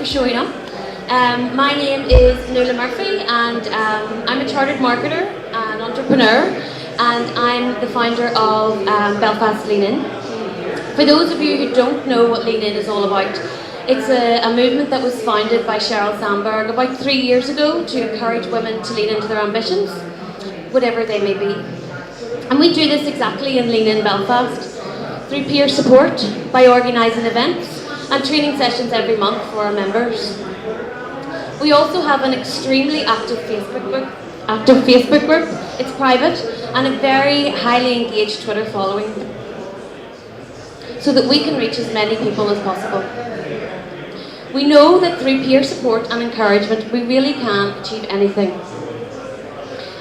showing up. My name is Nicola Murphy, and I'm a chartered marketer and entrepreneur, and I'm the founder of Belfast Lean In. For those of you who don't know what Lean In is all about, it's a movement that was founded by Sheryl Sandberg about 3 years ago to encourage women to lean into their ambitions, whatever they may be. And we do this exactly in Lean In Belfast, through peer support, by organising events and training sessions every month for our members. We also have an extremely active Facebook group. It's private, and a very highly engaged Twitter following, so that we can reach as many people as possible. We know that through peer support and encouragement, we really can achieve anything.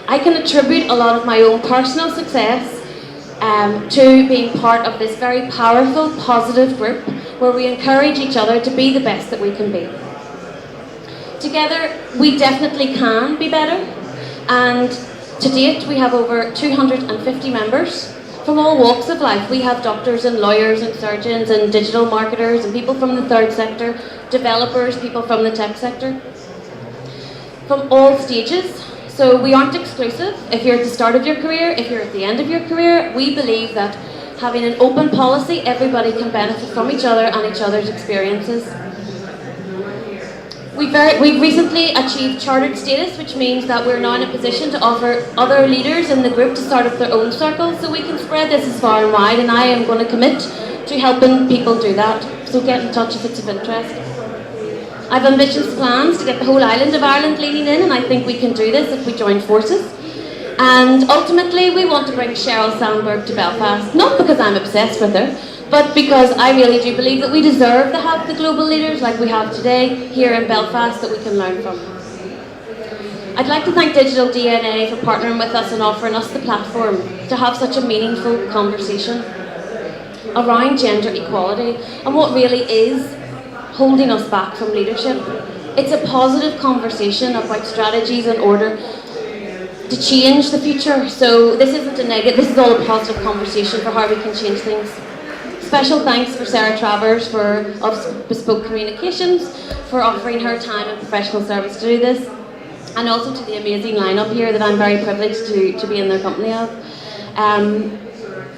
I can attribute a lot of my own personal success to being part of this very powerful, positive group where we encourage each other to be the best that we can be. Together, we definitely can be better, and to date we have over 250 members from all walks of life. We have doctors and lawyers and surgeons and digital marketers and people from the third sector, developers, people from the tech sector, from all stages. So we aren't exclusive. If you're at the start of your career, if you're at the end of your career, we believe that having an open policy, everybody can benefit from each other and each other's experiences. We've recently achieved chartered status, which means that we're now in a position to offer other leaders in the group to start up their own circles, so we can spread this as far and wide, and I am going to commit to helping people do that. So get in touch if it's of interest. I've ambitious plans to get the whole island of Ireland leaning in, and I think we can do this if we join forces. And ultimately, we want to bring Sheryl Sandberg to Belfast, not because I'm obsessed with her, but because I really do believe that we deserve to have the global leaders like we have today here in Belfast that we can learn from. I'd like to thank Digital DNA for partnering with us and offering us the platform to have such a meaningful conversation around gender equality and what really is holding us back from leadership. It's a positive conversation about strategies in order to change the future. So this isn't a negative, this is all a positive conversation for how we can change things. Special thanks for Sarah Travers of Bespoke Communications for offering her time and professional service to do this, and also to the amazing lineup here that I'm very privileged to be in their company of.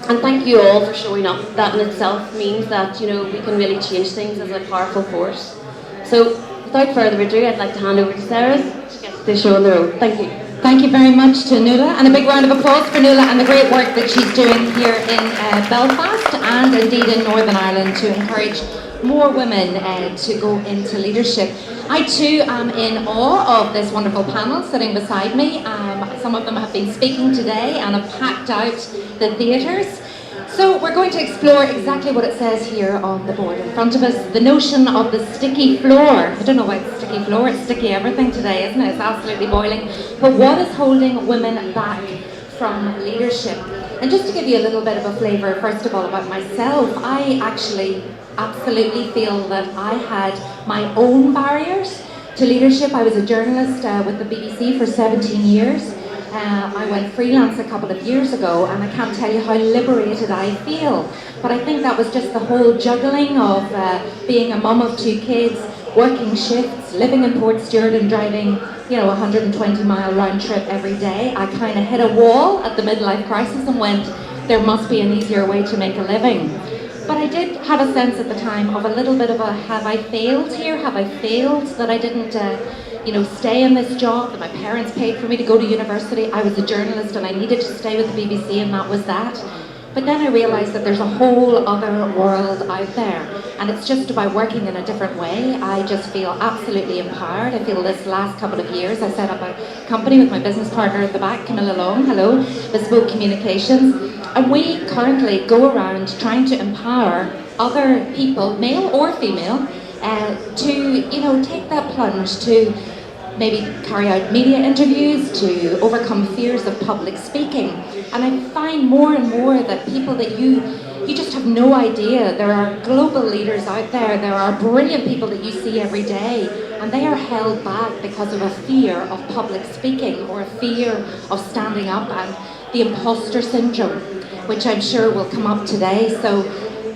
And thank you all for showing up. That in itself means that we can really change things as a powerful force. So without further ado, I'd like to hand over to Sarah to get the show on the road. Thank you. Thank you very much to Nicola, and a big round of applause for Nicola and the great work that she's doing here in Belfast and indeed in Northern Ireland to encourage more women to go into leadership. I too am in awe of this wonderful panel sitting beside me. Some of them have been speaking today and have packed out the theatres. So we're going to explore exactly what it says here on the board in front of us, the notion of the sticky floor. I don't know why it's sticky floor, it's sticky everything today, isn't it? It's absolutely boiling. But what is holding women back from leadership? And just to give you a little bit of a flavour, first of all, about myself, I actually absolutely feel that I had my own barriers to leadership. I was a journalist with the BBC for 17 years. I went freelance a couple of years ago, and I can't tell you how liberated I feel. But I think that was just the whole juggling of being a mum of 2 kids, working shifts, living in Portstewart and driving, 120-mile round trip every day. I kind of hit a wall at the midlife crisis and went, there must be an easier way to make a living. But I did have a sense at the time of a little bit of a, have I failed here? Have I failed that I didn't stay in this job, that my parents paid for me to go to university? I was a journalist and I needed to stay with the BBC, and that was that. But then I realised that there's a whole other world out there, and it's just about working in a different way. I just feel absolutely empowered. I feel this last couple of years I set up a company with my business partner at the back, Camilla Long, hello, Bespoke Communications, and we currently go around trying to empower other people, male or female, to take that plunge, to maybe carry out media interviews, to overcome fears of public speaking. And I find more and more that people that you just have no idea, there are global leaders out there, there are brilliant people that you see every day, and they are held back because of a fear of public speaking or a fear of standing up, and the imposter syndrome, which I'm sure will come up today. So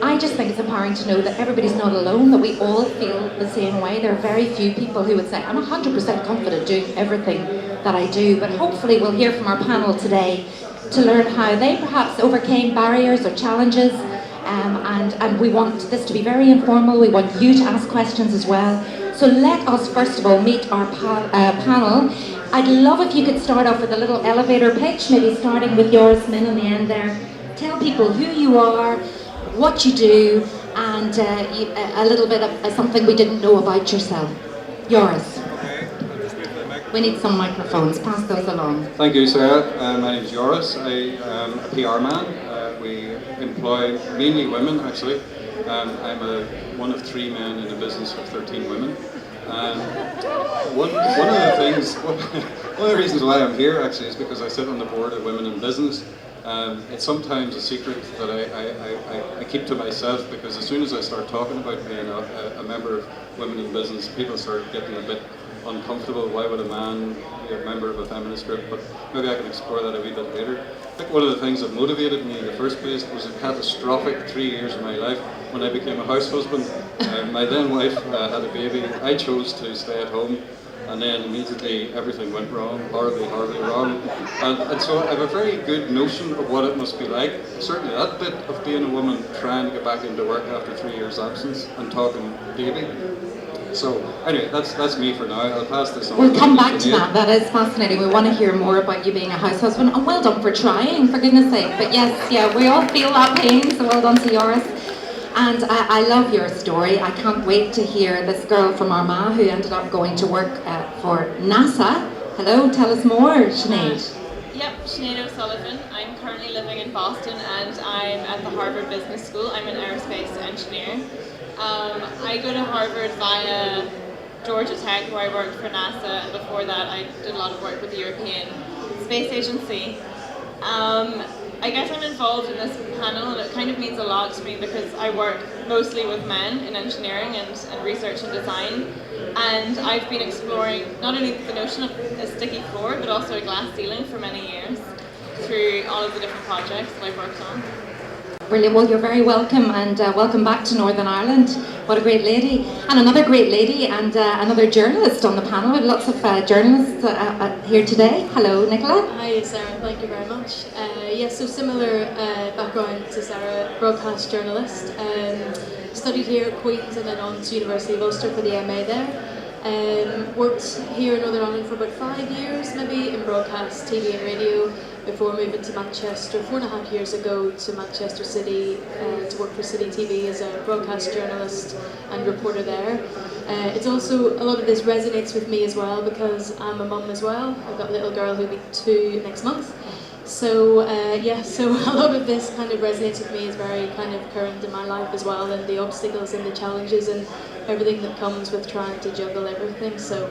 I just think it's empowering to know that everybody's not alone, that we all feel the same way. There are very few people who would say, I'm 100% confident doing everything that I do, but hopefully we'll hear from our panel today to learn how they perhaps overcame barriers or challenges, and we want this to be very informal. We want you to ask questions as well. So let us first of all meet our panel. I'd love if you could start off with a little elevator pitch, maybe starting with Joris, Minne on the end there. Tell people who you are, what you do, and a little bit of something we didn't know about yourself. Joris. Okay, I'll just wait for the microphone. We need some microphones. Pass those along. Thank you, Sarah. My name is Joris. I am a PR man. We employ mainly women, actually. I'm one of 3 men in a business of 13 women. And one of the reasons why I'm here actually is because I sit on the board of Women in Business. It's sometimes a secret that I keep to myself, because as soon as I start talking about being a member of Women in Business, people start getting a bit uncomfortable. Why would a man be a member of a feminist group? But maybe I can explore that a wee bit later. I think one of the things that motivated me in the first place was a catastrophic 3 years of my life when I became a house husband. My then wife had a baby. I chose to stay at home, and then immediately everything went wrong, horribly wrong. And so I have a very good notion of what it must be like, certainly that bit of being a woman trying to get back into work after 3 years absence and talking baby. So anyway, that's me for now. I'll pass this on. We'll come back to that. That is fascinating. We want to hear more about you being a house husband. And well done for trying, for goodness sake. But yes, yeah, we all feel that pain, so well done to Joris. And I love your story. I can't wait to hear this girl from Armagh who ended up going to work for NASA. Hello, tell us more, Sinead. Yep, Sinead O'Sullivan. I'm currently living in Boston and I'm at the Harvard Business School. I'm an aerospace engineer. I go to Harvard via Georgia Tech, where I worked for NASA, and before that I did a lot of work with the European Space Agency. I guess I'm involved in this panel, and it kind of means a lot to me because I work mostly with men in engineering and research and design, and I've been exploring not only the notion of a sticky floor but also a glass ceiling for many years through all of the different projects that I've worked on. Brilliant. Well, you're very welcome, and welcome back to Northern Ireland. What a great lady. And another great lady, and another journalist on the panel. We have lots of journalists here today. Hello, Nicola. Hi, Sarah. Thank you very much. Yes, so similar background to Sarah, broadcast journalist. Studied here at Queen's and then on to University of Ulster for the MA there. Worked here in Northern Ireland for about 5 years, maybe, in broadcast, TV and radio, before moving to Manchester 4.5 years ago to Manchester City to work for City TV as a broadcast journalist and reporter there. It's also, a lot of this resonates with me as well because I'm a mum as well. I've got a little girl who'll be 2 next month. So so a lot of this kind of resonates with me, is very kind of current in my life as well, and the obstacles and the challenges and everything that comes with trying to juggle everything. So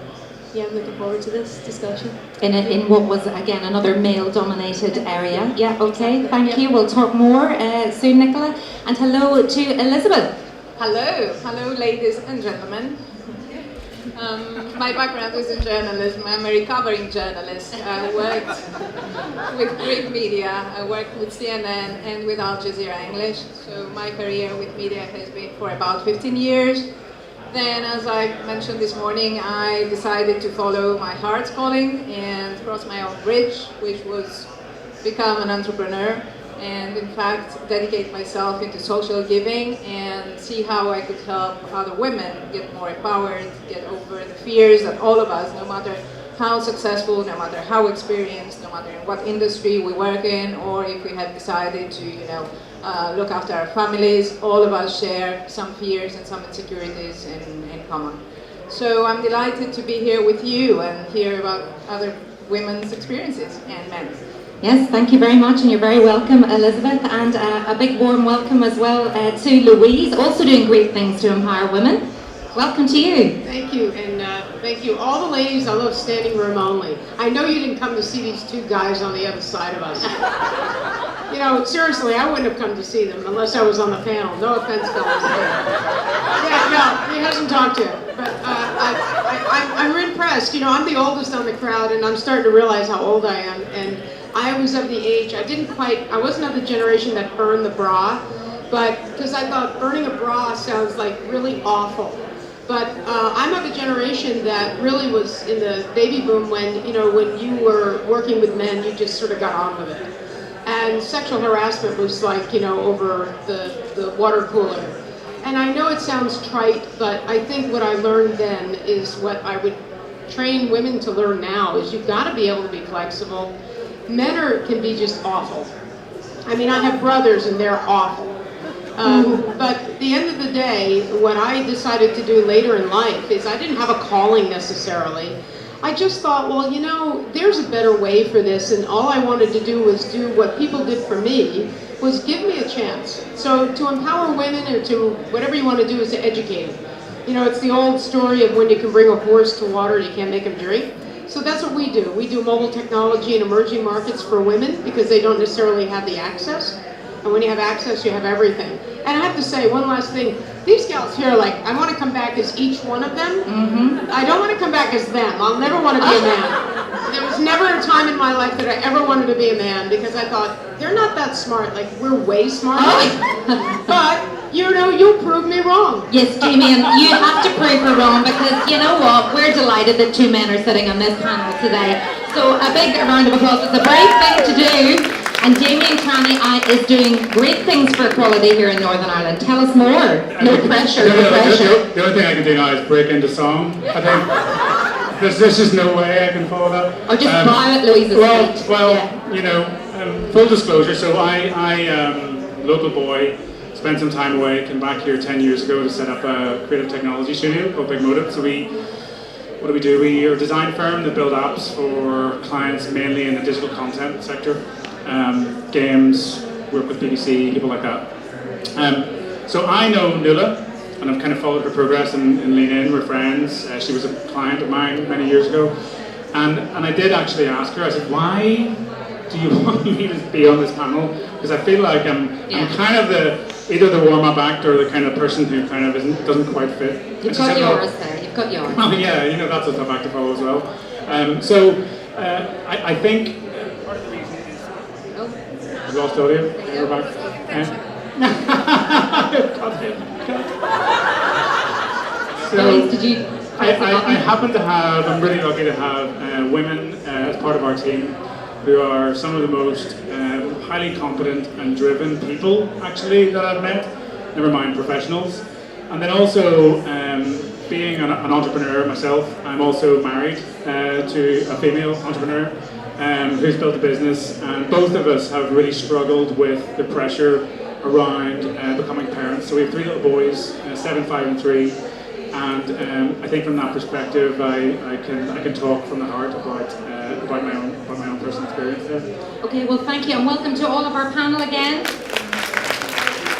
yeah, I'm looking forward to this discussion. In what was, again, another male-dominated area. Yeah, okay, thank you. We'll talk more soon, Nicola. And hello to Elizabeth. Hello ladies and gentlemen. My background is in journalism. I'm a recovering journalist. I worked with Greek media. I worked with CNN and with Al Jazeera English. So my career with media has been for about 15 years. Then, as I mentioned this morning, I decided to follow my heart's calling and cross my own bridge, which was become an entrepreneur, and in fact dedicate myself into social giving and see how I could help other women get more empowered, get over the fears that all of us, no matter how successful, no matter how experienced, no matter in what industry we work in, or if we have decided to, look after our families, all of us share some fears and some insecurities in common. So I'm delighted to be here with you and hear about other women's experiences and men's. Yes, thank you very much, and you're very welcome, Elizabeth, and a big warm welcome as well to Louise, also doing great things to empower women. Welcome to you. Thank you, and thank you. All the ladies, I love standing room only. I know you didn't come to see these 2 guys on the other side of us. Seriously, I wouldn't have come to see them unless I was on the panel. No offense, fellas. Yeah, no, he hasn't talked to him. But I'm impressed. I'm the oldest on the crowd, and I'm starting to realize how old I am. And I was of the age, I wasn't of the generation that burned the bra, but because I thought burning a bra sounds like really awful. But I'm of a generation that really was in the baby boom when, you know, when you were working with men, you just sort of got on with it. And sexual harassment was like, you know, over the water cooler. And I know it sounds trite, but I think what I learned then is what I would train women to learn now, is you've got to be able to be flexible. Men can be just awful. I mean, I have brothers and they're awful. But at the end of the day, what I decided to do later in life is I didn't have a calling necessarily. I just thought, well, you know, there's a better way for this, and all I wanted to do was do what people did for me, was give me a chance. So to empower women, or to whatever you want to do, is to educate them. You know, it's the old story of when you can bring a horse to water, you can't make him drink. So that's what we do. We do mobile technology in emerging markets for women because they don't necessarily have the access. And when you have access, you have everything. And I have to say, one last thing. These gals here, like, I want to come back as each one of them. Mm-hmm. I don't want to come back as them. I'll never want to be a man. There was never a time in my life that I ever wanted to be a man because I thought, they're not that smart. Like, we're way smarter. But, you know, you'll prove me wrong. Yes, Damian, you have to prove her wrong because, you know what, we're delighted that two men are sitting on this panel today. So a big round of applause. It's a brave thing to do. And Damian Cranney is doing great things for equality here in Northern Ireland. Tell us more. No pressure, no pressure. The only thing I can do now is break into song. I think there's just no way I can follow that. Or just bow at Louise's feet. Well, yeah. You know, full disclosure, so I local boy, spent some time away, came back here 10 years ago to set up a creative technology studio called Big Motive. So what do? We are a design firm that build apps for clients mainly in the digital content sector. Games, work with BBC, people like that. So I know Nicola, and I've kind of followed her progress in Lean In. We're friends. She was a client of mine many years ago. And I did actually ask her, I said, why do you want me to be on this panel? Because I feel like I'm kind of either the warm-up act or the kind of person who kind of doesn't quite fit. You've got yours there, you've got yours. Well, yeah, you know, that's a tough act to follow as well. So I think part of the reason is... We lost audio. We're back. So did you? I happen to have. I'm really lucky to have women as part of our team who are some of the most highly competent and driven people actually that I've met. Never mind professionals. And then also being an entrepreneur myself, I'm also married to a female entrepreneur. Who's built a business, and both of us have really struggled with the pressure around becoming parents. So we have 3 little boys, 7, 5 and 3, and I think from that perspective I can talk from the heart about my own personal experience there. Okay, well thank you and welcome to all of our panel again.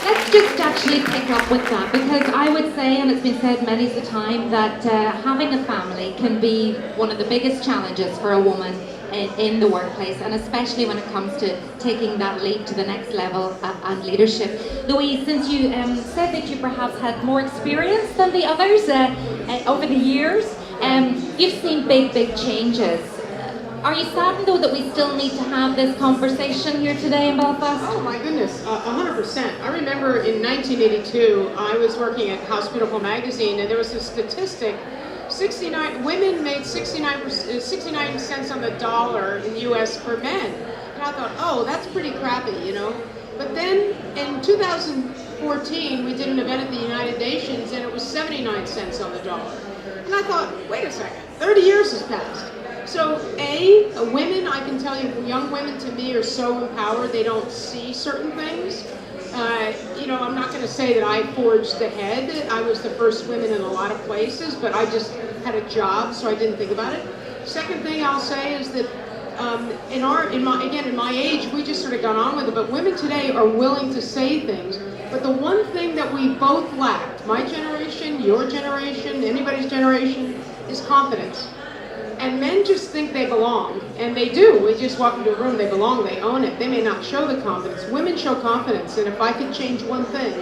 Let's just actually pick up with that, because I would say, and it's been said many a time, that having a family can be one of the biggest challenges for a woman in the workplace, and especially when it comes to taking that leap to the next level and leadership. Louise, since you said that you perhaps had more experience than the others over the years, you've seen big changes. Are you saddened though that we still need to have this conversation here today in Belfast? Oh my goodness, 100%. I remember in 1982, I was working at House Beautiful magazine, and there was a statistic. Women made 69 cents on the dollar in the U.S. per men. And I thought, oh, that's pretty crappy, you know. But then in 2014, we did an event at the United Nations, and it was 79 cents on the dollar. And I thought, wait a second, 30 years has passed. So women, I can tell you, young women to me are so empowered, they don't see certain things. You know, I'm not going to say that I forged ahead. I was the first woman in a lot of places, but I just had a job, so I didn't think about it. Second thing I'll say is that in my age, we just sort of got on with it, but women today are willing to say things. But the one thing that we both lacked, my generation, your generation, anybody's generation, is confidence. And men just think they belong, and they do. We just walk into a room, they belong, they own it. They may not show the confidence. Women show confidence, and if I could change one thing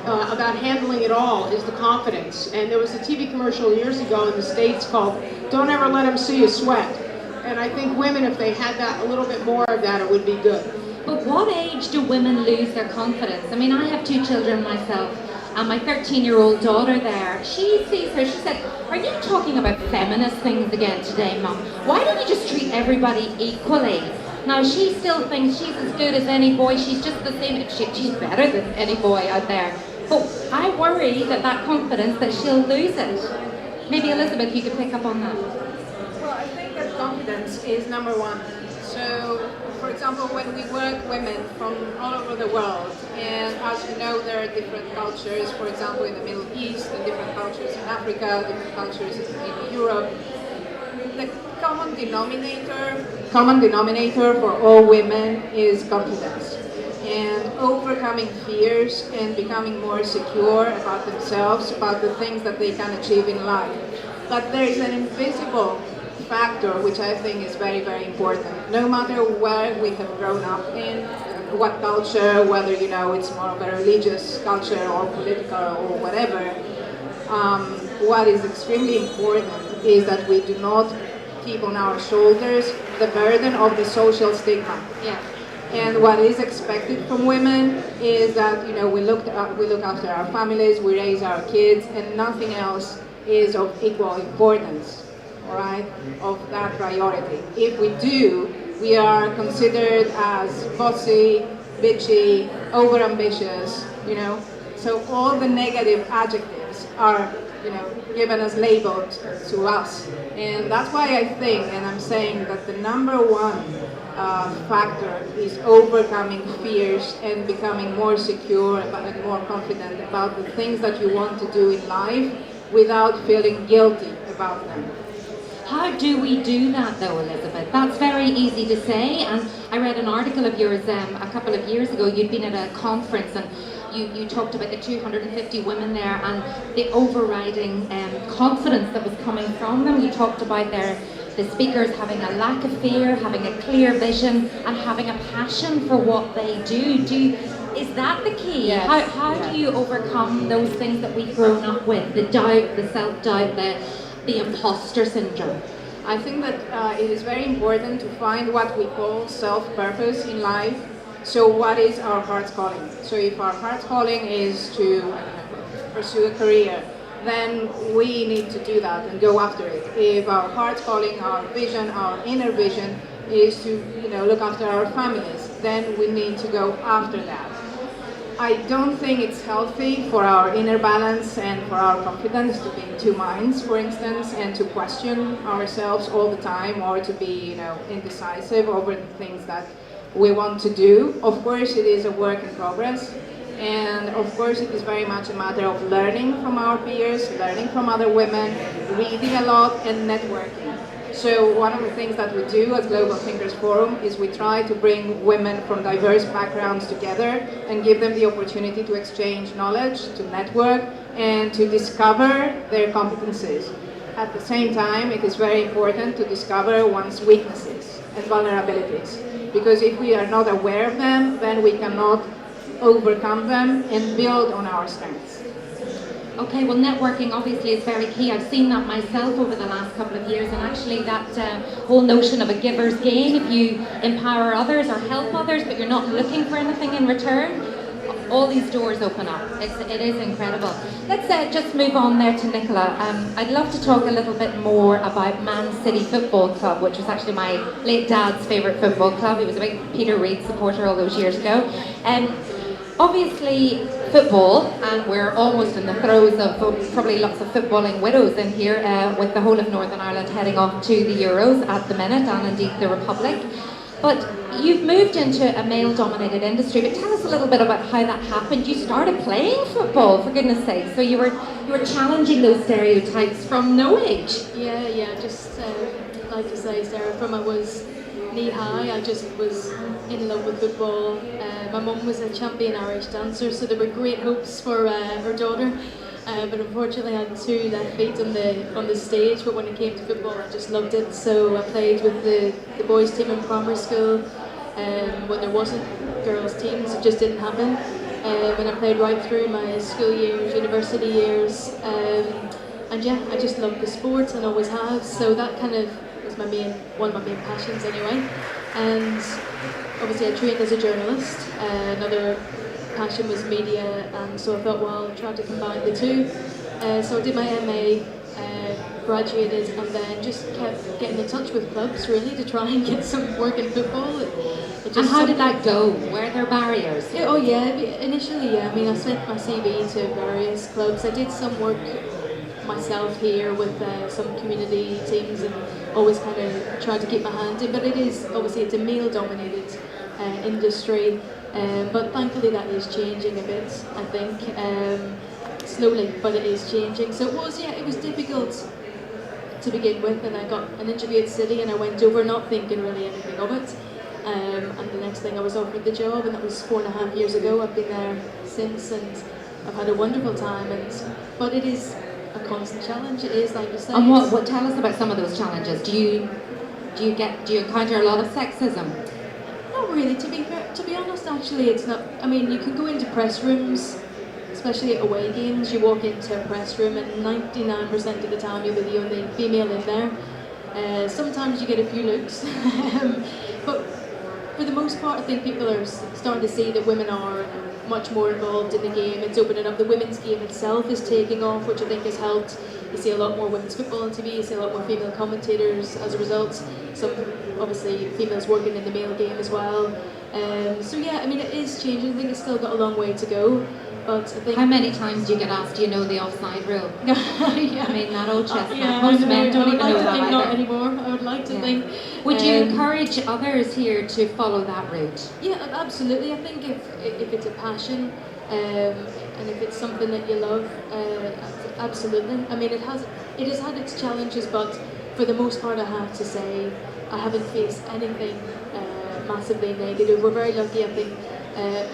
about handling it all, is the confidence. And there was a TV commercial years ago in the States called "Don't Ever Let Them See You Sweat." And I think women, if they had that, a little bit more of that, it would be good. But what age do women lose their confidence? I mean, I have 2 children myself, and my 13-year-old daughter there, she sees her, she said, "Are you talking about feminist things again today, Mum? Why don't you just treat everybody equally?" Now, she still thinks she's as good as any boy, she's just the same, she's better than any boy out there. But I worry that confidence, that she'll lose it. Maybe Elizabeth, you could pick up on that. Well, I think that confidence is number one. So, for example, when we work women from all over the world, and as you know, there are different cultures, for example, in the Middle East, and different cultures in Africa, different cultures in Europe. The common denominator for all women is confidence. And overcoming fears and becoming more secure about themselves, about the things that they can achieve in life. But there is an invisible factor which I think is very, very important. No matter where we have grown up in, what culture, whether it's more of a religious culture or political or whatever, what is extremely important is that we do not keep on our shoulders the burden of the social stigma. Yeah. And what is expected from women is that we look after our families, we raise our kids, and nothing else is of equal importance, all right, of that priority. If we do, we are considered as bossy, bitchy, overambitious, So all the negative adjectives are, given as labeled to us. And that's why I think, and I'm saying that the number one factor is overcoming fears and becoming more secure and more confident about the things that you want to do in life without feeling guilty about them. How do we do that though, Elizabeth? That's very easy to say, and I read an article of yours a couple of years ago. You'd been at a conference and you talked about the 250 women there and the overriding confidence that was coming from them. You talked about the speakers having a lack of fear, having a clear vision, and having a passion for what they do. Is that the key? Yes. How do you overcome those things that we've grown up with? The doubt, the self-doubt, the imposter syndrome? I think that it is very important to find what we call self-purpose in life. So what is our heart's calling? So if our heart's calling is to pursue a career, then we need to do that and go after it. If our heart's calling, our vision, our inner vision is to look after our families, then we need to go after that. I don't think it's healthy for our inner balance and for our confidence to be in two minds, for instance, and to question ourselves all the time, or to be indecisive over the things that we want to do. Of course, it is a work in progress. And of course, it is very much a matter of learning from our peers, learning from other women, reading a lot, and networking. So one of the things that we do as Global Thinkers Forum is we try to bring women from diverse backgrounds together and give them the opportunity to exchange knowledge, to network, and to discover their competencies. At the same time, it is very important to discover one's weaknesses and vulnerabilities, because if we are not aware of them, then we cannot overcome them and build on our strengths. Okay, well, networking obviously is very key. I've seen that myself over the last couple of years, and actually that whole notion of a giver's gain, if you empower others or help others but you're not looking for anything in return, all these doors open up. It is incredible. Let's just move on there to Nicola. I'd love to talk a little bit more about Man City Football Club, which was actually my late dad's favourite football club. He was a big Peter Reid supporter all those years ago. Obviously football, and we're almost in the throes of probably lots of footballing widows in here, with the whole of Northern Ireland heading off to the Euros at the minute, and indeed the Republic. But you've moved into a male-dominated industry, but tell us a little bit about how that happened. You started playing football, for goodness sake, so you were challenging those stereotypes from no age. Yeah, just like you say, Sarah, from I was knee-high, I just was in love with football. My mum was a champion Irish dancer, so there were great hopes for her daughter. But unfortunately, I had 2 left feet on the stage. But when it came to football, I just loved it. So I played with the boys' team in primary school. When there wasn't girls' teams, it just didn't happen. And I played right through my school years, university years. And yeah, I just loved the sport and always have. So that kind of was one of my main passions anyway. And obviously I trained as a journalist. Another passion was media, and so I thought, well, I'll try to combine the two. So I did my MA, graduated, and then just kept getting in touch with clubs really to try and get some work in football. And how did that go? Were there barriers? Yeah, oh yeah, initially yeah. I mean, I sent my CV to various clubs. I did some work myself here with some community teams and always kind of tried to keep my hand in. But it is, obviously it's a male-dominated industry, but thankfully that is changing a bit, I think. Slowly, but it is changing. So it was difficult to begin with, and I got an interview at City and I went over not thinking really anything of it. And the next thing I was offered the job, and that was 4.5 years ago. I've been there since, and I've had a wonderful time. But it is a constant challenge. It is, like you say. And what tell us about some of those challenges? Do you encounter a lot of sexism? Not really. To be honest, actually, it's not. I mean, you can go into press rooms, especially at away games. You walk into a press room, and 99% of the time you'll be the only female in there. Sometimes you get a few looks, but for the most part, I think people are starting to see that women are much more involved in the game. It's opening up. The women's game itself is taking off, which I think has helped. You see a lot more women's football on TV. You see a lot more female commentators as a result. Some, obviously, females working in the male game as well. So yeah, I mean, it is changing. I think it's still got a long way to go. But I think how many times do you get asked, do you know the offside rule? Yeah. I mean, that old chestnut. Yeah, Most men don't even know that think either. not anymore. I would like to think. Would you encourage others here to follow that route? Yeah, absolutely. I think if it's a passion, and if it's something that you love, absolutely. I mean, it has had its challenges, but for the most part, I have to say, I haven't faced anything massively negative. We're very lucky, I think.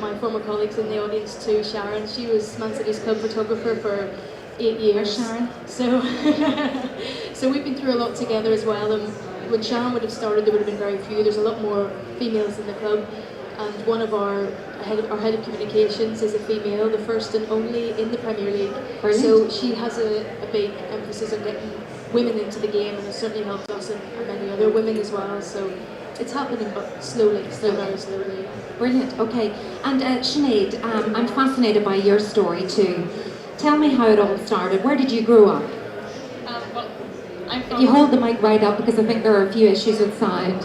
My former colleagues in the audience too, Sharon, she was Man City's club photographer for 8 years. Sharon. So we've been through a lot together as well, and when Sharon would have started there would have been very few. There's a lot more females in the club, and one of our head of communications is a female, the first and only in the Premier League. Brilliant. So she has a big emphasis on getting women into the game, and has certainly helped us and many other women as well. So it's happening, but slowly, very slowly. Brilliant, okay. And Sinead, I'm fascinated by your story too. Tell me how it all started. Where did you grow up? Well, I'm from... If you hold the mic right up, because I think there are a few issues with sound.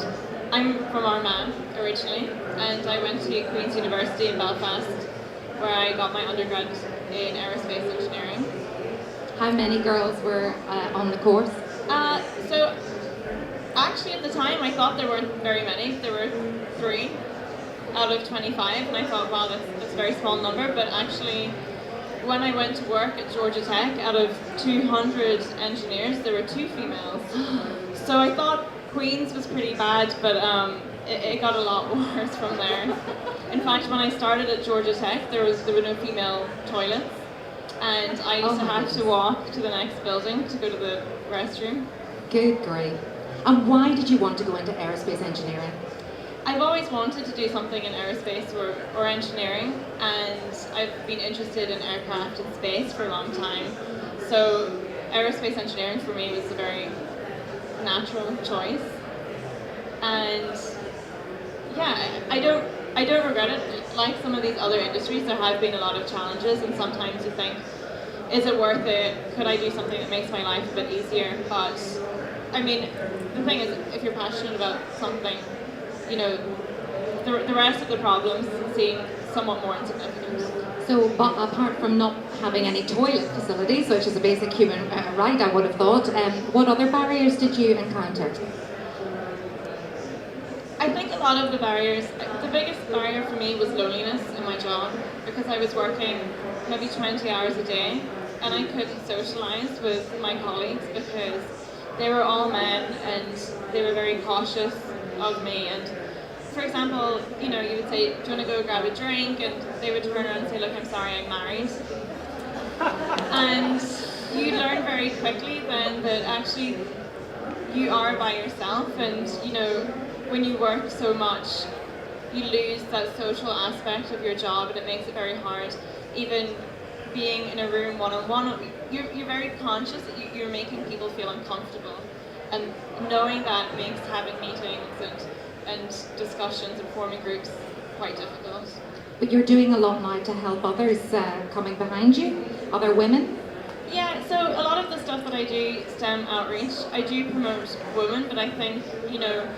I'm from Armagh originally, and I went to Queen's University in Belfast, where I got my undergrad in aerospace engineering. How many girls were on the course? So actually at the time I thought there weren't very many. There were 3 out of 25, and I thought, wow, that's a very small number. But actually, when I went to work at Georgia Tech, out of 200 engineers, there were 2 females. So I thought Queen's was pretty bad, but it got a lot worse from there. In fact, when I started at Georgia Tech, there were no female toilets, and I used to have to walk to the next building to go to the restroom. Good grief. And why did you want to go into aerospace engineering? I've always wanted to do something in aerospace or engineering, and I've been interested in aircraft and space for a long time. So aerospace engineering for me was a very natural choice. And yeah, I don't regret it. Like some of these other industries, there have been a lot of challenges, and sometimes you think, is it worth it? Could I do something that makes my life a bit easier? But I mean, the thing is, if you're passionate about something, you know, the rest of the problems seem somewhat more insignificant. So, but apart from not having any toilet facilities, which is a basic human right, I would have thought, what other barriers did you encounter? I think a lot of the barriers, the biggest barrier for me was loneliness in my job, because I was working maybe 20 hours a day, and I couldn't socialise with my colleagues because they were all men and they were very cautious of me. And for example, you know, you would say, do you want to go grab a drink? And they would turn around and say, look, I'm sorry, I'm married. And you learn very quickly then that actually you are by yourself, and you know, when you work so much, you lose that social aspect of your job, and it makes it very hard. Even being in a room one-on-one, you're very conscious that you're making people feel uncomfortable, and knowing that makes having meetings and and discussions and forming groups quite difficult. But you're doing a lot now to help others coming behind you, other women. Yeah, so a lot of the stuff that I do, STEM outreach, I do promote women, but I think, you know,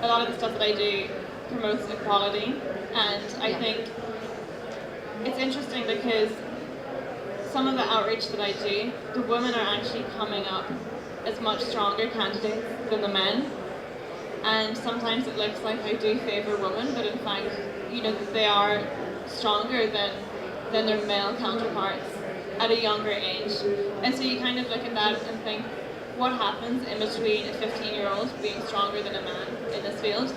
a lot of the stuff that I do promotes equality, and I think it's interesting because some of the outreach that I do, the women are actually coming up as much stronger candidates than the men, and sometimes it looks like I do favour women, but in fact, you know, they are stronger than their male counterparts at a younger age. And so you kind of look at that and think, what happens in between a 15-year-old being stronger than a man in this field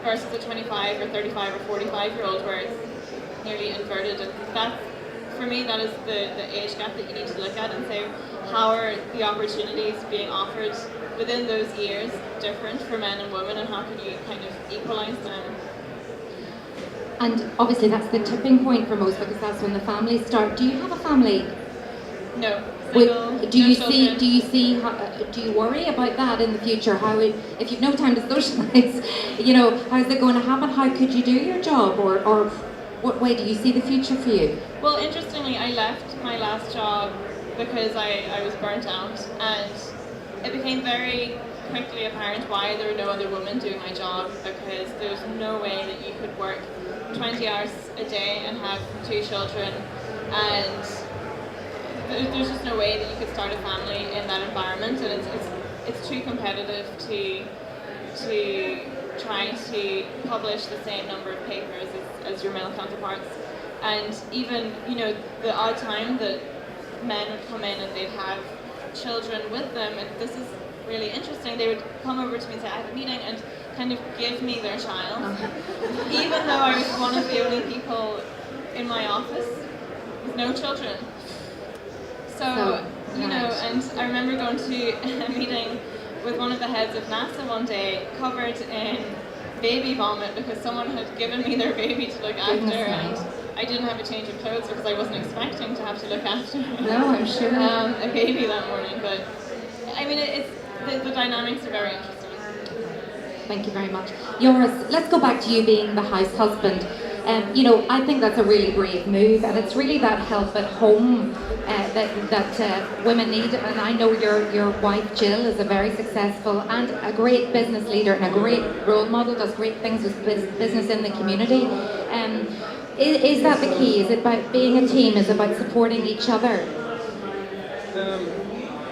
versus a 25 or 35 or 45-year-old where it's nearly inverted. And that, for me, that is the age gap that you need to look at and say, how are the opportunities being offered within those years different for men and women, and how can you kind of equalise them? And obviously that's the tipping point for most, because that's when the families start. Do you have a family? No. Single, do you no see? children. Do you worry about that in the future? How if you've no time to socialise, you know, how's it going to happen? How could you do your job, or what way do you see the future for you? Well, interestingly, I left my last job because I was burnt out, and it became very quickly apparent why there were no other women doing my job, because there's no way that you could work 20 hours a day and have 2 children, and there's just no way that you could start a family in that environment, and it's too competitive to try to publish the same number of papers as your male counterparts. And even, you know, the odd time that men would come in and they'd have children with them, and this is really interesting, they would come over to me and say, I have a meeting, and kind of give me their child, even though I was one of the only people in my office with no children. So, you know, and I remember going to a meeting with one of the heads of NASA one day, covered in baby vomit because someone had given me their baby to look after, and I didn't have a change of clothes because I wasn't expecting to have to look after No, I'm sure. a baby that morning. But I mean, it's the dynamics are very interesting. Thank you very much. Joris, let's go back to you being the house husband. You know, I think that's a really brave move, and it's really that help at home that women need. And I know your wife Jill is a very successful and a great business leader and a great role model, does great things with business in the community. Is that the key? Is it about being a team? Is it about supporting each other?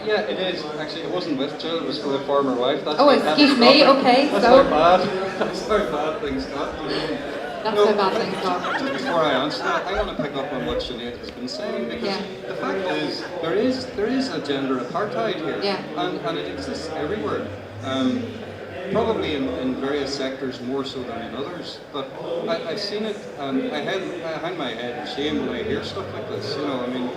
Yeah, it is. Actually, it wasn't with Jill, it was with a former wife. That's Excuse me, okay. That's So how bad. That's how bad things got. That's how bad things got. Just before I answer that, I want to pick up on what Sinead has been saying, because the fact is, there is a gender apartheid here, and it exists everywhere. Probably in various sectors more so than in others, but I've seen it, and I hang my head in shame when I hear stuff like this. You know, I mean,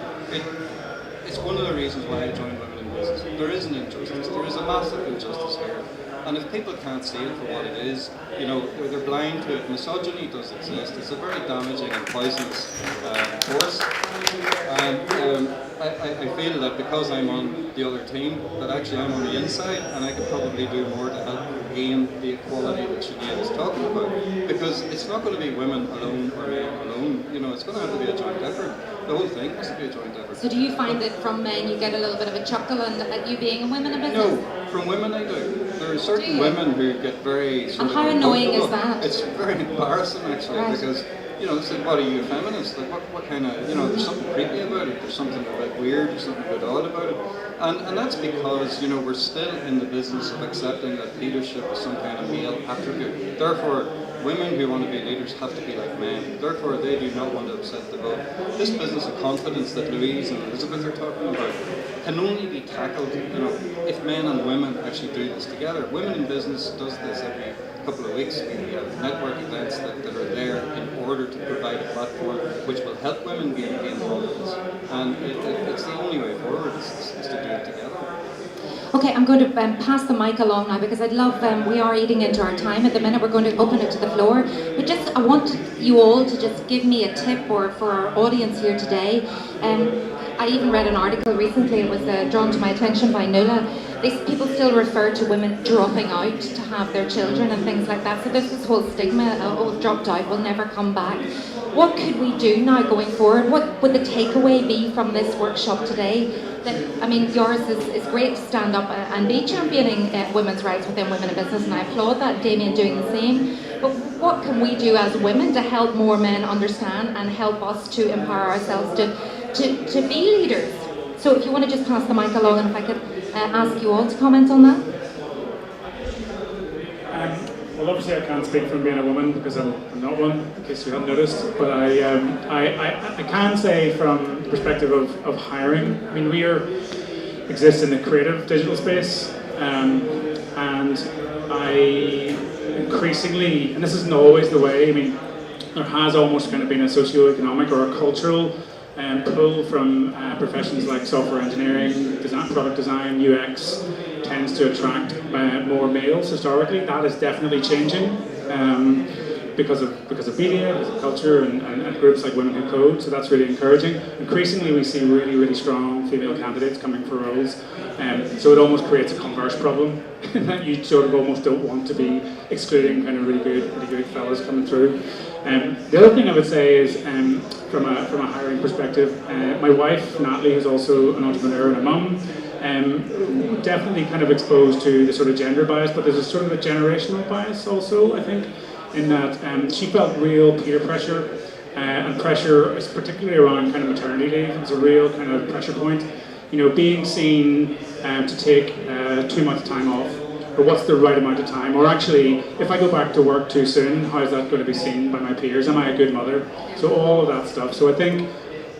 it's one of the reasons why I joined Women in Business. There is an injustice. There is a massive injustice here. And if people can't see it for what it is, you know, they're blind to it. Misogyny does exist. It's a very damaging and poisonous force. And I feel that because I'm on the other team, that actually I'm on the inside, and I could probably do more to help gain the equality that Sinead is talking about. Because it's not going to be women alone or men alone. You know, it's going to have to be a joint effort. The whole thing has to be a joint effort. So do you find that from men you get a little bit of a chuckle at you being a woman in business? No, from women I do. There are certain women who get very sort and of how annoying is uncomfortable. that? It's very embarrassing actually, because, you know, they say, what are you, a feminist? Like, what kind of, you know, there's something creepy about it, there's something a bit weird, there's something a bit odd about it. And that's because, you know, we're still in the business of accepting that leadership is some kind of male attribute. Therefore, women who want to be leaders have to be like men. Therefore, they do not want to upset the boat. This business of confidence that Louise and Elizabeth are talking about can only be tackled, you know, if men and women actually do this together. Women in Business does this every couple of weeks. We have network events that are there in order to provide a platform which will help women gain confidence. And it's the only way forward is to do it together. Okay, I'm going to pass the mic along now, because I'd love, we are eating into our time at the minute, we're going to open it to the floor, but just, I want you all to just give me a tip, or for our audience here today, I even read an article recently, it was drawn to my attention by Nicola. People still refer to women dropping out to have their children and things like that. So there's this whole stigma, oh, dropped out, will never come back. What could we do now going forward? What would the takeaway be from this workshop today? I mean, Joris is great to stand up and be championing women's rights within women in business, and I applaud that, Damian doing the same. But what can we do as women to help more men understand and help us to empower ourselves to be leaders? So if you want to just pass the mic along, and if I could ask you all to comment on that. Well, obviously I can't speak from being a woman because I'm not one, in case you hadn't noticed. But I can say from the perspective of hiring. I mean, we exist in the creative digital space, and I increasingly, and this isn't always the way. I mean, there has almost kind of been a socio-economic or a cultural pull from professions like software engineering, product design, UX, tends to attract more males historically. That is definitely changing because of media, because of culture, and groups like Women Who Code. So that's really encouraging. Increasingly, we see really, really strong female candidates coming for roles. So it almost creates a converse problem that you sort of almost don't want to be excluding kind of really good fellas coming through. The other thing I would say is from a hiring perspective, my wife Natalie, who's also an entrepreneur and a mum, definitely kind of exposed to the sort of gender bias, but there's a sort of a generational bias also, I think, in that she felt real peer pressure, and pressure, particularly around kind of maternity leave, is a real kind of pressure point. You know, being seen to take too much time off, or what's the right amount of time, or actually, if I go back to work too soon, how is that going to be seen by my peers? Am I a good mother? So all of that stuff. So I think,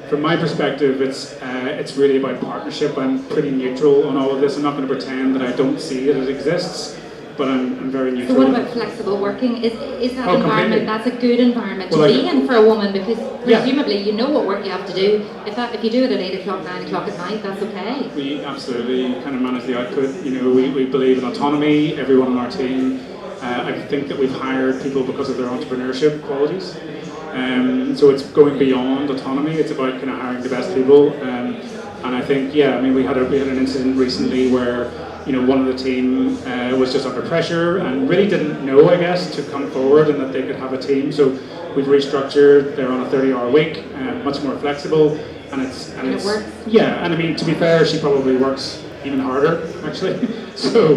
from my perspective, it's really about partnership. I'm pretty neutral on all of this. I'm not going to pretend that I don't see that it exists, but I'm very neutral. So what about flexible working? Is that environment, that's a good environment to be in for a woman, because presumably you know what work you have to do. If you do it at 8 o'clock, 9 o'clock at night, that's okay. We absolutely kind of manage the output. You know, we believe in autonomy, everyone on our team. I think that we've hired people because of their entrepreneurship qualities. So it's going beyond autonomy. It's about kind of hiring the best people. And I think, we had an incident recently where, you know, one of the team was just under pressure and really didn't know, I guess, to come forward and that they could have a team. So we've restructured. They're on a 30-hour week, much more flexible, and it works. Yeah, and I mean, to be fair, she probably works even harder, actually. So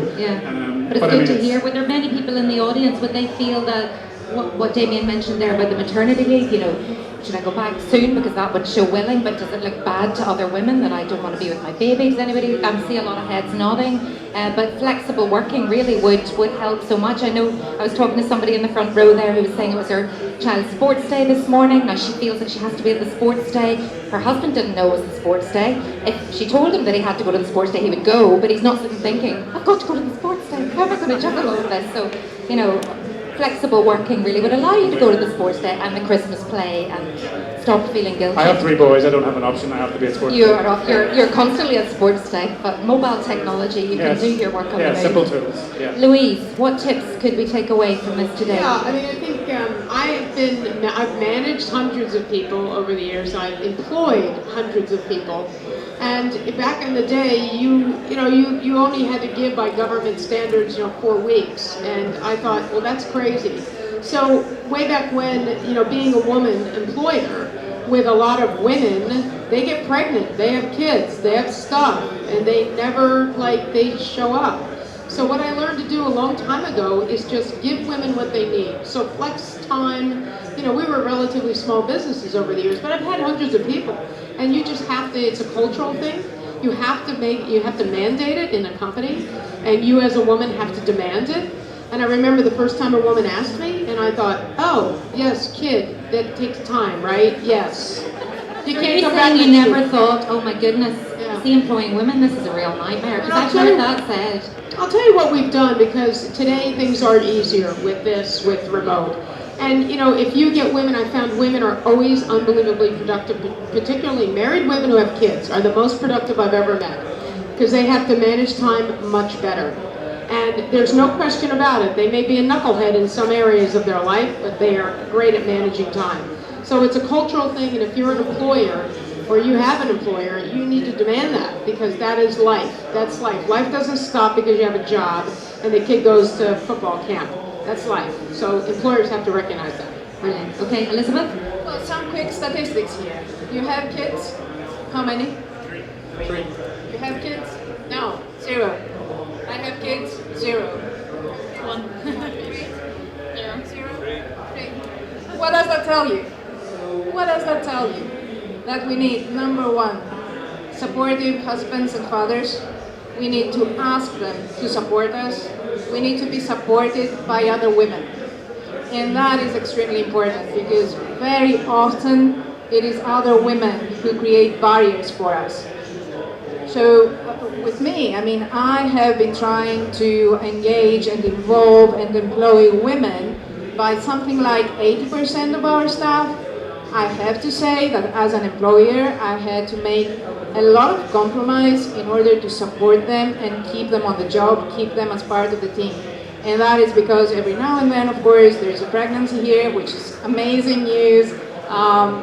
but it's good to hear. Were there many people in the audience? Would they feel that what Damian mentioned there about the maternity leave? You know, should I go back soon because that would show willing, but does it look bad to other women that I don't want to be with my baby? Does anybody? I see a lot of heads nodding, but flexible working really would help so much. I know I was talking to somebody in the front row there who was saying it was her child's sports day this morning. Now she feels that she has to be at the sports day. Her husband didn't know it was the sports day. If she told him that he had to go to the sports day, he would go, but he's not sitting thinking, I've got to go to the sports day. How am I going to juggle all of this? So, you know, flexible working really would allow you to go to the sports day and the Christmas play and stop feeling guilty. I have 3 boys, I don't have an option, I have to be at sports day. You're constantly at sports day, but mobile technology, you can do your work on the move. Simple tools. Yeah. Louise, what tips could we take away from this today? Yeah, I mean, I think I've managed hundreds of people over the years. I've employed hundreds of people. And back in the day, you only had to give by government standards, 4 weeks. And I thought, well, that's crazy. So way back when, being a woman employer with a lot of women, they get pregnant, they have kids, they have stuff, and they never, they show up. So what I learned to do a long time ago is just give women what they need. So flex time, we were relatively small businesses over the years, but I've had hundreds of people. And you just have to, it's a cultural thing. You have to mandate it in a company, and you as a woman have to demand it. And I remember the first time a woman asked me, and I thought, oh, yes, kid, that takes time, right? Yes. You can't come back. You never thought, oh my goodness, see, employing women, this is a real nightmare. Because I've heard that said. I'll tell you what we've done, because today things are easier with remote. And if you get women, I found women are always unbelievably productive, particularly married women who have kids are the most productive I've ever met, because they have to manage time much better. And there's no question about it. They may be a knucklehead in some areas of their life, but they are great at managing time. So it's a cultural thing, and if you're an employer, or you have an employer, you need to demand that, because that is life. That's life. Life doesn't stop because you have a job and the kid goes to football camp. That's life. So employers have to recognize that. Brilliant. Okay, Elizabeth? Well, some quick statistics here. You have kids? How many? Three. You have kids? No, 0. I have kids? 0. 1. 0. 3. What does that tell you? What does that tell you? That we need, number 1, supportive husbands and fathers. We need to ask them to support us. We need to be supported by other women. And that is extremely important, because very often it is other women who create barriers for us. So with me, I mean, I have been trying to engage and involve and employ women by something like 80% of our staff. I have to say that as an employer, I had to make a lot of compromise in order to support them and keep them on the job, keep them as part of the team. And that is because every now and then, of course, there's a pregnancy here, which is amazing news.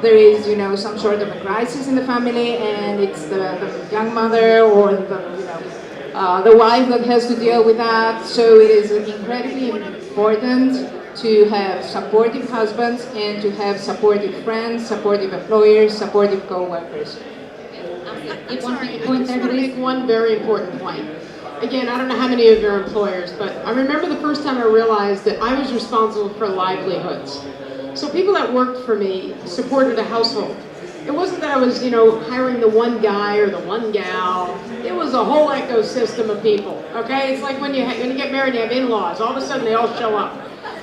There is, some sort of a crisis in the family, and it's the young mother or the wife that has to deal with that. So it is incredibly important to have supportive husbands and to have supportive friends, supportive employers, supportive co-workers. I just want to make one very important point. Again, I don't know how many of your employers, but I remember the first time I realized that I was responsible for livelihoods. So people that worked for me supported a household. It wasn't that I was, hiring the one guy or the one gal. It was a whole ecosystem of people, okay? It's like when you get married, you have in-laws. All of a sudden, they all show up,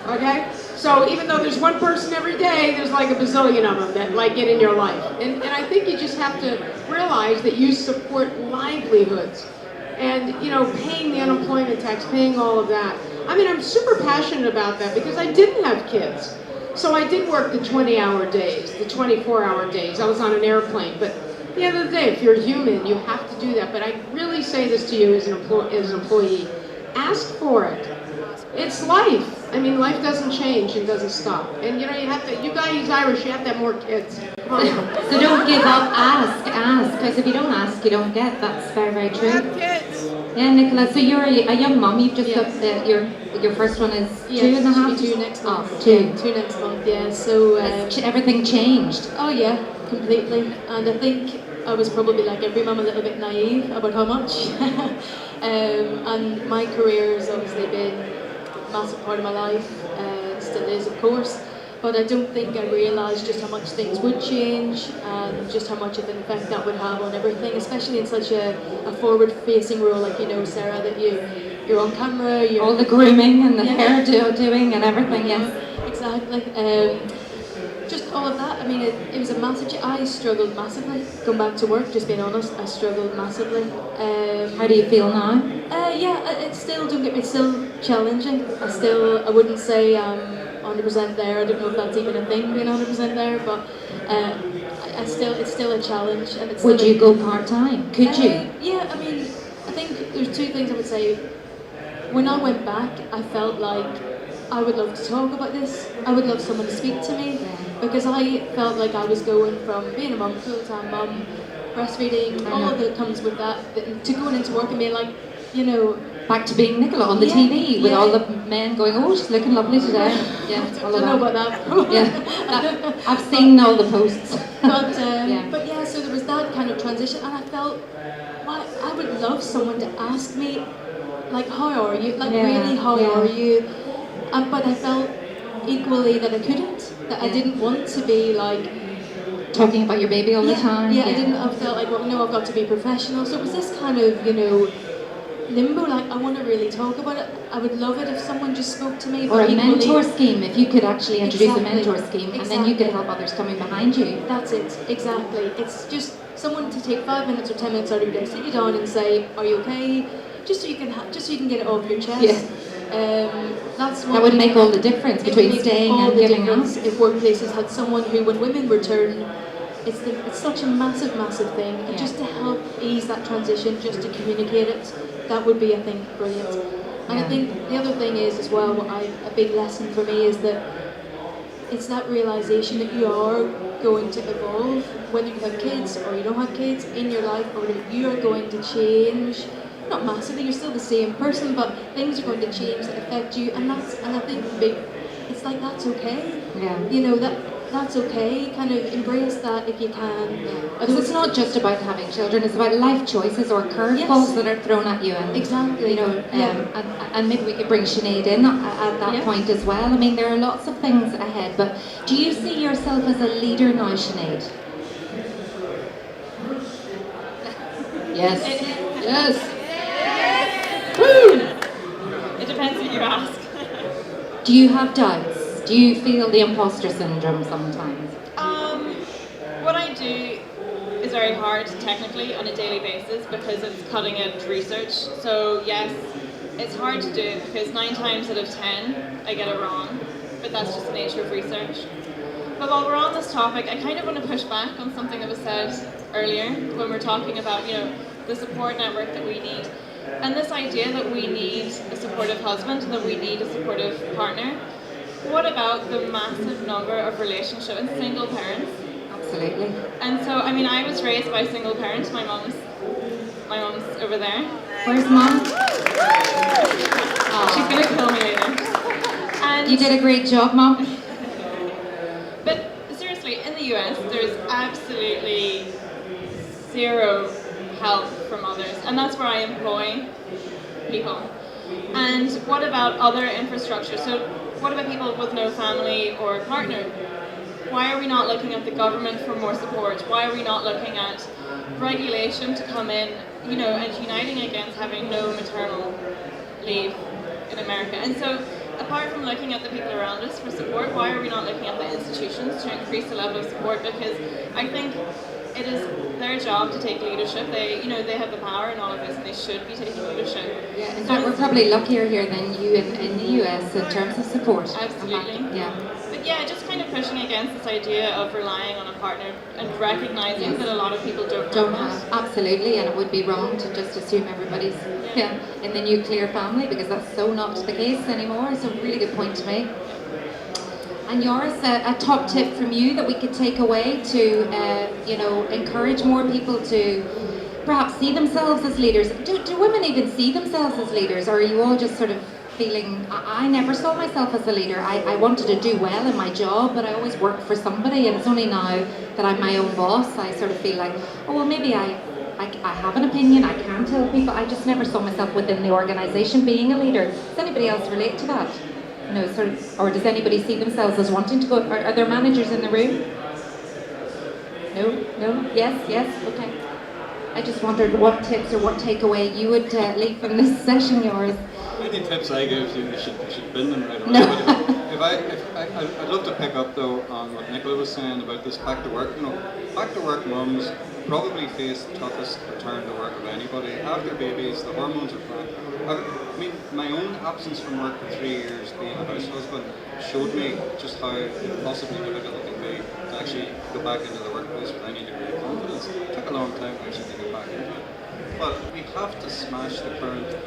okay? So even though there's one person every day, there's like a bazillion of them that get in your life. And I think you just have to realize that you support livelihoods. And, paying the unemployment tax, paying all of that. I mean, I'm super passionate about that because I didn't have kids. So I did work the 20-hour days, the 24-hour days. I was on an airplane. But at the end of the day, if you're human, you have to do that. But I really say this to you as an employee. Ask for it. It's life. I mean, life doesn't change and doesn't stop. And, you guys Irish, you have to have more kids. Come on. So don't give up, ask, because if you don't ask, you don't get. That's very, very true. Kids. Yeah, Nicola, so you're a young mom. You've just got your first one is 2.5? 2 next month. Oh, 2. 2 next month, yeah. So everything changed. Oh yeah, completely. And I think I was probably like every mum a little bit naive about how much. And my career has obviously been a massive part of my life, still is of course. But I don't think I realised just how much things would change and just how much of an effect that would have on everything, especially in such a forward-facing role like Sarah, that you're on camera, you're... All the grooming and the hair doing and everything, yes. Exactly. Just all of that, I mean, it was a massive... I struggled massively, going back to work, just being honest, I struggled massively. How do you feel now? It's still, don't get me, it's still challenging. I wouldn't say 100% there. I don't know if that's even a thing, being 100% there, but it's still a challenge. And it's would you go part-time? Could you? Yeah, I mean, I think there's 2 things I would say. When I went back, I felt like I would love to talk about this. I would love someone to speak to me, because I felt like I was going from being a mum, full-time mum, breastfeeding, all that comes with that, to going into work and being like, back to being Nicola on the TV with all the men going, oh, she's looking lovely today. Yeah, I don't know about that. Yeah, I've seen all the posts. But so there was that kind of transition, and I felt, I would love someone to ask me, like, how are you? Like, really, how are you? But I felt equally that I couldn't, that I didn't want to be like... Talking about your baby all the time? Yeah, I felt like, well, no, I've got to be professional. So it was this kind of, limbo, like I want to really talk about it. I would love it if someone just spoke to me. Or a mentor scheme, if you could actually introduce a mentor scheme, and then you could help others coming behind you. That's it, exactly. It's just someone to take 5 minutes or 10 minutes out of your day, sit you down and say, are you okay? Just so you can get it off your chest. Yeah. That would make all the difference between staying and giving up. If workplaces had someone who, when women return, it's such a massive, massive thing, and just to help ease that transition, just to communicate it, that would be, I think, brilliant. And I think the other thing is as well, a big lesson for me is that it's that realization that you are going to evolve, whether you have kids or you don't have kids in your life, or that you are going to change. Not massively, you're still the same person, but things are going to change that affect you, and I think it's like that's okay. Yeah. You know, that's okay. Kind of embrace that if you can. Because it's not just about having children; it's about life choices or curveballs that are thrown at you. And, Exactly. You know, and maybe we could bring Sinead in at that point as well. I mean, there are lots of things ahead. But do you see yourself as a leader now, Sinead? Yes. Yes. Woo! It depends who you ask. Do you have doubts? Do you feel the imposter syndrome sometimes? What I do is very hard technically on a daily basis because it's cutting edge research. So yes, it's hard to do because 9 times out of 10 I get it wrong, but that's just the nature of research. But while we're on this topic, I kind of want to push back on something that was said earlier when we're talking about, you know, the support network that we need. And this idea that we need a supportive husband, that we need a supportive partner. What about the massive number of relationship and single parents? Absolutely. And so, I mean, I was raised by single parents. My mom's over there. Where's Mom? She's gonna kill me later. And You did a great job, Mom. But seriously, in the US, there's absolutely zero help from others, and that's where I employ people. And what about other infrastructure? So what about people with no family or partner? Why are we not looking at the government for more support? Why are we not looking at regulation to come in, you know, and uniting against having no maternal leave in America? And so apart from looking at the people around us for support, why are we not looking at the institutions to increase the level of support? Because I think it is their job to take leadership. They, you know, they have the power in all of this, and they should be taking leadership. Yeah, in fact, we're probably luckier here than you in the US in terms of support. Absolutely. Yeah. But yeah, just kind of pushing against this idea of relying on a partner and recognizing that a lot of people don't have. Absolutely, and it would be wrong to just assume everybody's in the nuclear family, because that's so not the case anymore. It's a really good point to make. And Joris, a top tip from you that we could take away to, you know, encourage more people to perhaps see themselves as leaders. Do women even see themselves as leaders, or are you all just sort of feeling, I never saw myself as a leader. I wanted to do well in my job, but I always worked for somebody, and it's only now that I'm my own boss, I sort of feel like, oh, well, maybe I have an opinion, I can tell people. I just never saw myself within the organisation being a leader. Does anybody else relate to that? No, sort of, or does anybody see themselves as wanting to go? Are there managers in the room? No? Yes? Okay. I just wondered what tips or what takeaway you would leave from this session, Joris. Any tips I give you should bin them right away. No. I'd love to pick up though on what Nicola was saying about this back to work. You know, back to work mums probably face the toughest return to work of anybody. After babies, the hormones are flat. I mean, my own absence from work for 3 years being a house husband showed me just how impossibly difficult it can be to actually go back into the workplace with any degree of confidence. It took a long time actually to get back into it. But we have to smash the current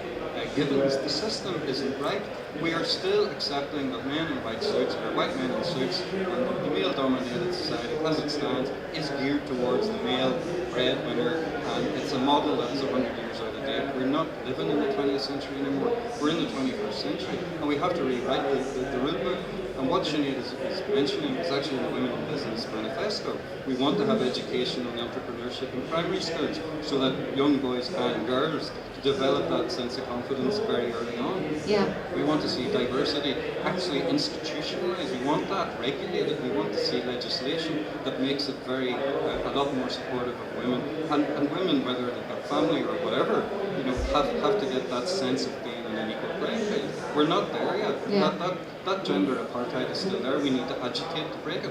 givens. The system isn't right. We are still accepting that men in white suits, or white men in suits, and the male-dominated society, as it stands, is geared towards the male breadwinner, and it's a model that is 100 years out of date. We're not living in the 20th century anymore. We're in the 21st century, and we have to rewrite the rule book. And what Sinead is mentioning is actually the Women in Business Manifesto. We want to have education on entrepreneurship in primary schools so that young boys and girls develop that sense of confidence very early on. Yeah. We want to see diversity actually institutionalized. We want that regulated. We want to see legislation that makes it a lot more supportive of women. And women, whether they've got family or whatever, you know, have to get that sense of being on an equal playing field. We're not there yet. Yeah. That gender apartheid is still there. We need to agitate to break it.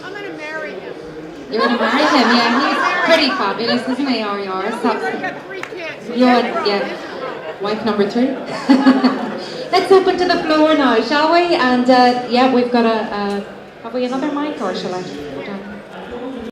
I'm going to marry him. You're going to marry him, yeah. He's pretty fabulous, isn't he, Joris? He's already got 3 kids. Yeah. Wife number 3. Let's open to the floor now, shall we? And yeah, we've got have we another mic, or shall I?